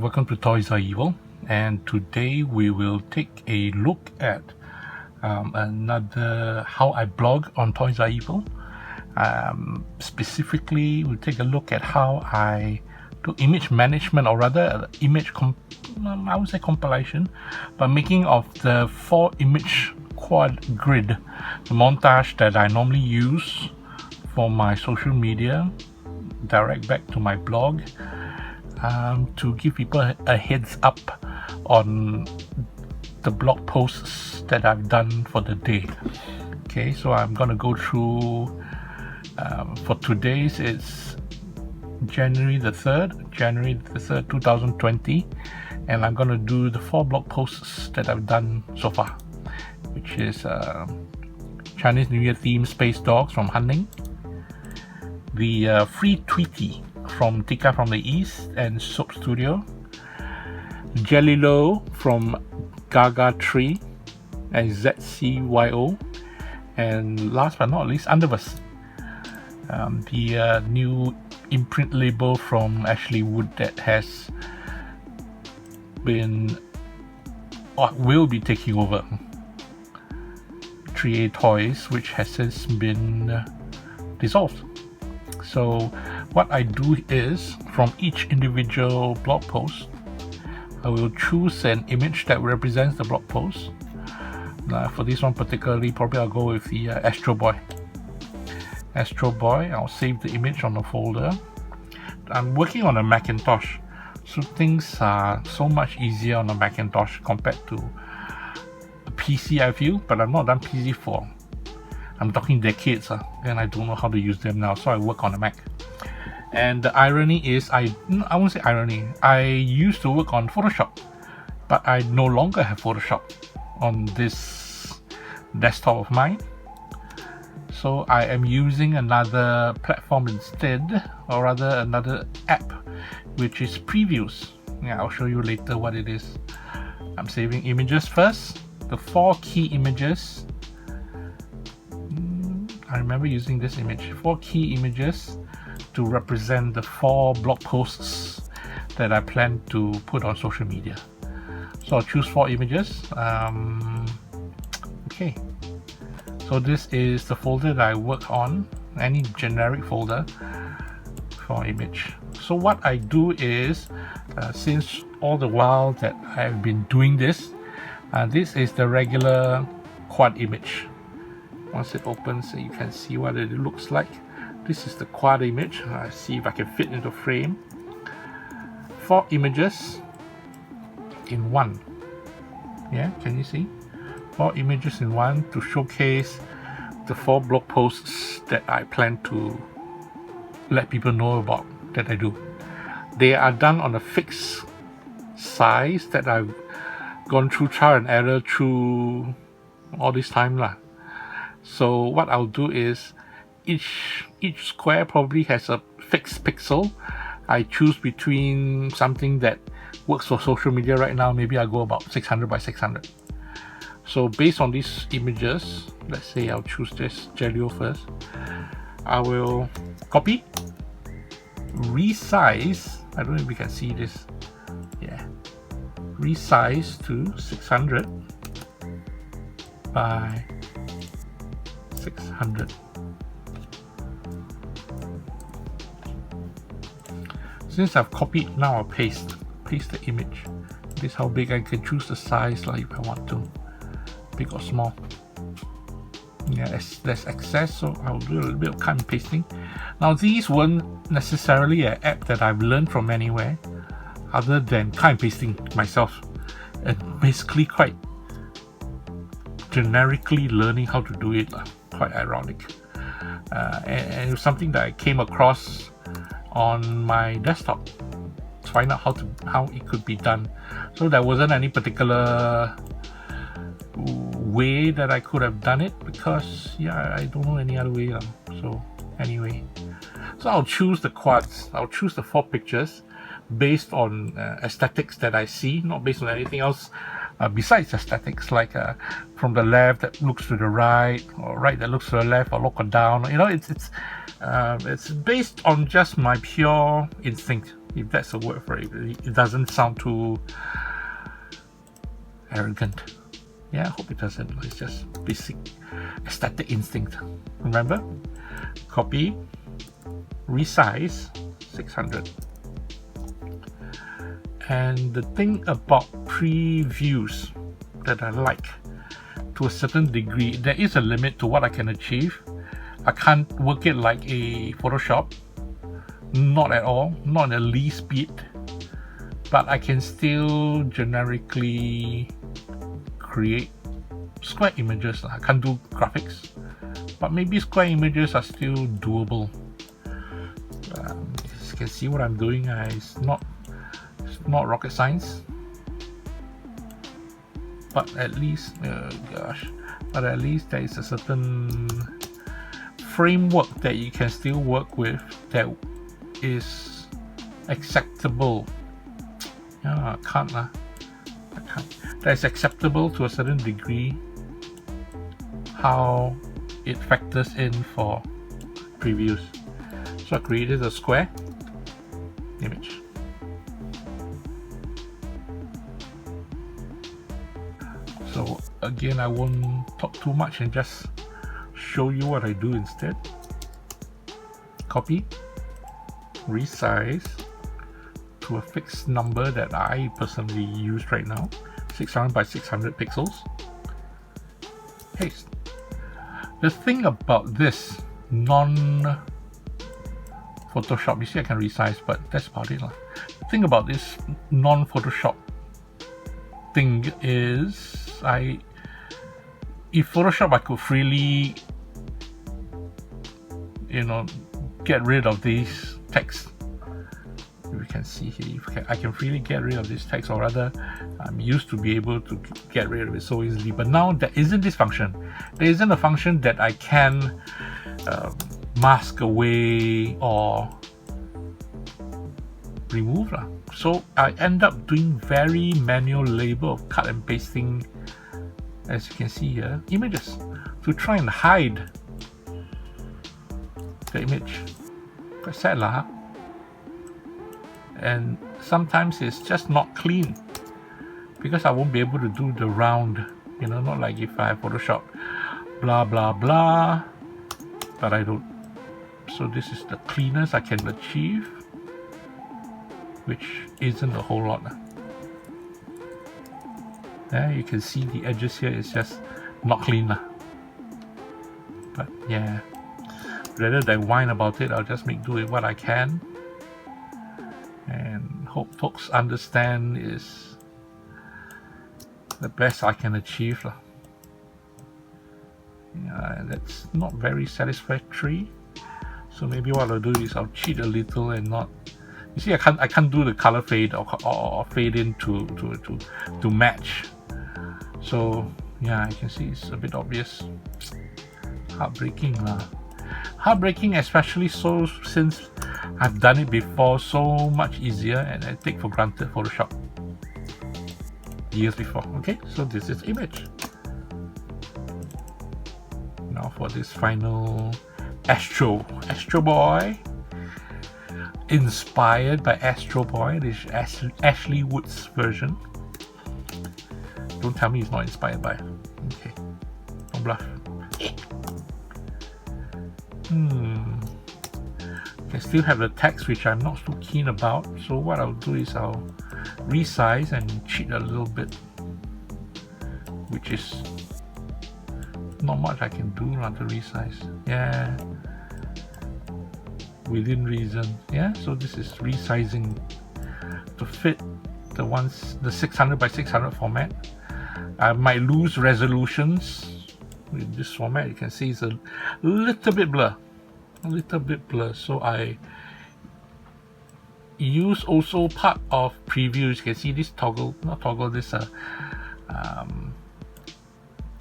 welcome to TOYSREVIL, and today we will take a look at another how I blog on TOYSREVIL. Specifically, we'll take a look at how I do image management, or rather image I would say compilation, but making of the 4 image quad grid, the montage that I normally use for my social media, direct back to my blog, to give people a heads up on the blog posts that I've done for the day. Okay, so I'm going to go through, for today's it's January the 3rd, 2020, and I'm going to do the 4 blog posts that I've done so far, which is Chinese New Year theme Space Dogs from Hanning, the Free Tweety from Tika from the East and Soap Studio, Jelly Low from Gaga Tree and ZCYO, and last but not least Underverse, the new imprint label from Ashley Wood that has been or will be taking over 3A Toys, which has since been dissolved. So what I do is, from each individual blog post, I will choose an image that represents the blog post. For this one particularly, probably I'll go with the Astro Boy. I'll save the image on the folder. I'm working on a Macintosh, so things are so much easier on a Macintosh compared to a PC, I feel, but I've not done PC for, I'm talking decades, and I don't know how to use them now, so I work on a Mac. And the irony is, I won't say irony, I used to work on Photoshop, but I no longer have Photoshop on this desktop of mine. So I am using another platform instead, or rather another app, which is Previews. Yeah, I'll show you later what it is. I'm saving images first. The 4 key images. I remember using this image. 4 key images to represent the 4 blog posts that I plan to put on social media. So I'll choose 4 images. Okay. So this is the folder that I work on, any generic folder for image. So what I do is, since all the while that I've been doing this, this is the regular quad image. Once it opens, you can see what it looks like. This is the quad image. I'll see if I can fit into frame. 4 images in one. Yeah, can you see? 4 images in one to showcase the 4 blog posts that I plan to let people know about that I do. They are done on a fixed size that I've gone through trial and error through all this time lah. So what I'll do is, each square probably has a fixed pixel. I choose between something that works for social media right now. Maybe I go about 600 by 600. So based on these images, let's say I'll choose this Jelly first. I will copy, resize. I don't know if we can see this. Yeah, resize to 600 by 600. Since I've copied, now I'll paste the image. This is how big I can choose the size, like if I want to, big or small. Yeah, there's access, so I'll do a little bit of cut and pasting. Now these weren't necessarily an app that I've learned from anywhere other than cut and pasting myself, and basically quite generically learning how to do it. Quite ironic, and it was something that I came across on my desktop to find out how it could be done. So there wasn't any particular way that I could have done it, because yeah, I don't know any other way. So anyway, so I'll choose the quads. I'll choose the 4 pictures based on aesthetics that I see, not based on anything else besides aesthetics, like from the left that looks to the right, or right that looks to the left, or look down. You know, it's based on just my pure instinct, if that's a word for it. It doesn't sound too arrogant. Yeah, I hope it doesn't. It's just basic aesthetic instinct. Remember? Copy, resize, 600. And the thing about previews that I like, to a certain degree, there is a limit to what I can achieve. I can't work it like a Photoshop, not at all, not at least bit, but I can still generically create square images. I can't do graphics, but maybe square images are still doable. You can see what I'm doing. It's not rocket science, but at least but at least there is a certain framework that you can still work with that is acceptable. I can't. That's acceptable to a certain degree, how it factors in for previews. So I created a square image. So again, I won't talk too much and just show you what I do instead. Copy, resize to a fixed number that I personally use right now, 600 by 600 pixels. Paste. The thing about this non-Photoshop, you see I can resize, but that's about it. The thing about this non-Photoshop thing is, if Photoshop I could freely, get rid of these text. You can see here, I can freely get rid of this text, or rather I'm used to be able to get rid of it so easily. But now there isn't this function. There isn't a function that I can mask away or remove. So I end up doing very manual labor of cut and pasting, as you can see here, images to try and hide the image. Quite sad lah. And sometimes it's just not clean because I won't be able to do the round, not like if I have Photoshop blah blah blah, but I don't. So this is the cleanest I can achieve, which isn't a whole lot. There you can see the edges here is just not clean. But yeah, rather than whine about it, I'll just make do with what I can. And hope folks understand is the best I can achieve. Yeah, that's not very satisfactory. So maybe what I'll do is I'll cheat a little and not. You see, I can't do the color fade or fade in to match. So yeah, you can see it's a bit obvious. Heartbreaking lah. Heartbreaking, especially so since I've done it before so much easier, and I take for granted Photoshop years before. Okay, so this is image. Now for this final Astro Boy, inspired by Astro Boy. This is Ashley Wood's version. Don't tell me it's not inspired by. Okay, don't bluff. I still have the text, which I'm not so keen about. So what I'll do is I'll resize and cheat a little bit, which is not much I can do to resize. Yeah, within reason. Yeah, so this is resizing to fit the 600 by 600 format. I might lose resolutions with this format. You can see it's a little bit blur. So I use also part of previews. You can see this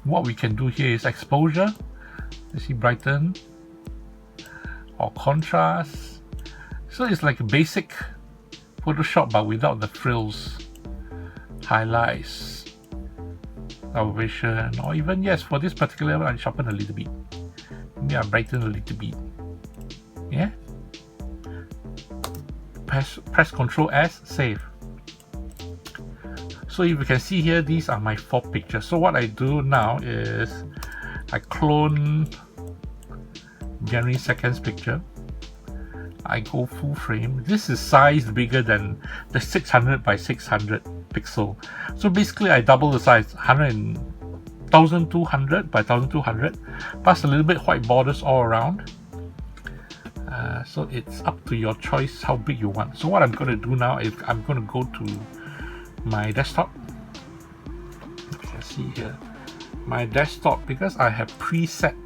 what we can do here is exposure. You see brighten or contrast. So it's like a basic Photoshop but without the frills. Highlights, our vision, or even, yes, for this particular one, I sharpen a little bit. Maybe I brighten a little bit. Yeah. Press Ctrl S, save. So if you can see here, these are my 4 pictures. So what I do now is I clone January 2nd's picture. I go full frame. This is size bigger than the 600 by 600 pixel. So basically I double the size, 1200 by 1200, plus a little bit white borders all around. So it's up to your choice how big you want. So what I'm going to do now is I'm going to go to my desktop. You can see here my desktop, because I have preset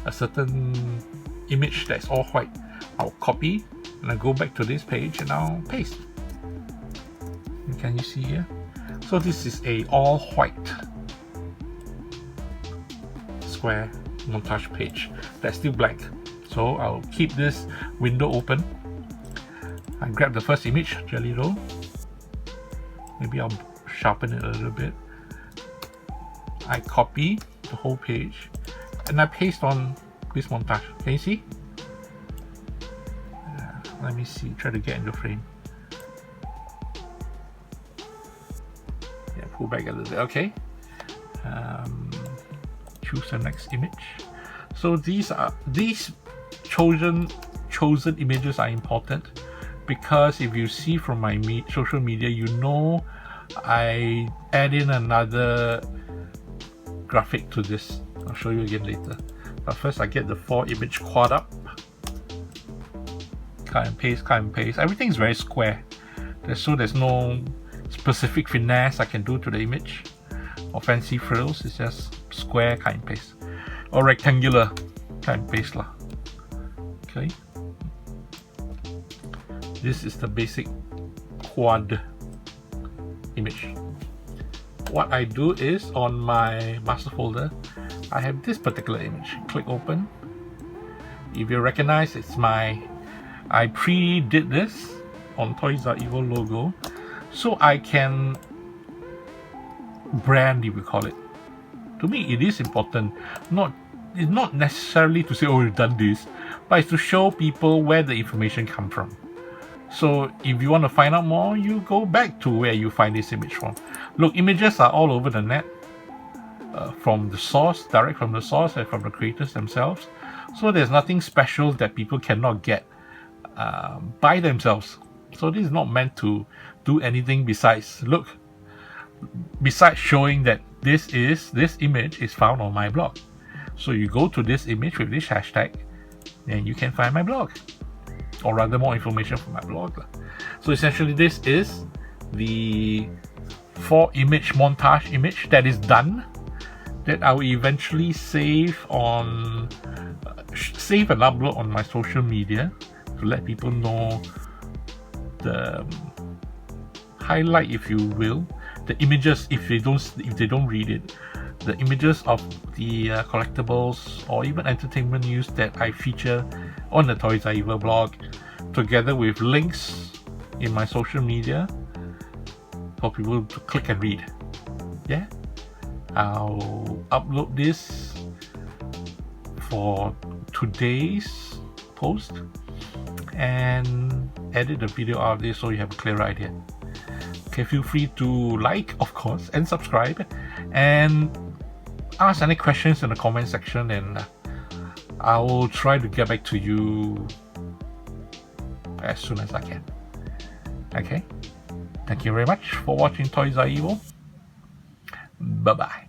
a certain image that's all white. I'll copy and I go back to this page and I'll paste. And can you see here? So this is a all white square montage page that's still blank. So I'll keep this window open. I grab the first image, Jelly Roll. Maybe I'll sharpen it a little bit. I copy the whole page and I paste on this montage. Can you see? Let me see, try to get in the frame. Yeah, pull back a little bit. Okay. Choose the next image. So these chosen images are important, because if you see from my social media, you know I add in another graphic to this. I'll show you again later. But first I get the 4 image quad up. Cut and paste, cut and paste. Everything's very square. So there's no specific finesse I can do to the image or fancy frills. It's just square, cut and paste. Or rectangular, cut and paste lah. Okay. This is the basic quad image. What I do is on my master folder, I have this particular image. Click open. If you recognize, it's I pre-did this on TOYSREVIL logo, so I can brand, if we call it. To me, it is important. It's not necessarily to say, oh, you've done this, but it's to show people where the information comes from. So if you want to find out more, you go back to where you find this image from. Look, images are all over the net, from the source, direct from the source, and from the creators themselves. So there's nothing special that people cannot get by themselves. So this is not meant to do anything besides showing that this image is found on my blog. So you go to this image with this hashtag, and you can find my blog, or rather more information from my blog. So essentially this is the 4 image montage image that is done, that I will eventually save and upload on my social media to let people know the highlight, if you will, the images, if they don't read it, the images of the collectibles or even entertainment news that I feature on the TOYSREVIL blog, together with links in my social media for people to click and read. Yeah, I'll upload this for today's post and edit the video out of this so you have a clearer idea. Okay, feel free to like, of course, and subscribe, and ask any questions in the comment section, and I will try to get back to you as soon as I can. Okay, thank you very much for watching TOYSREVIL. Bye bye.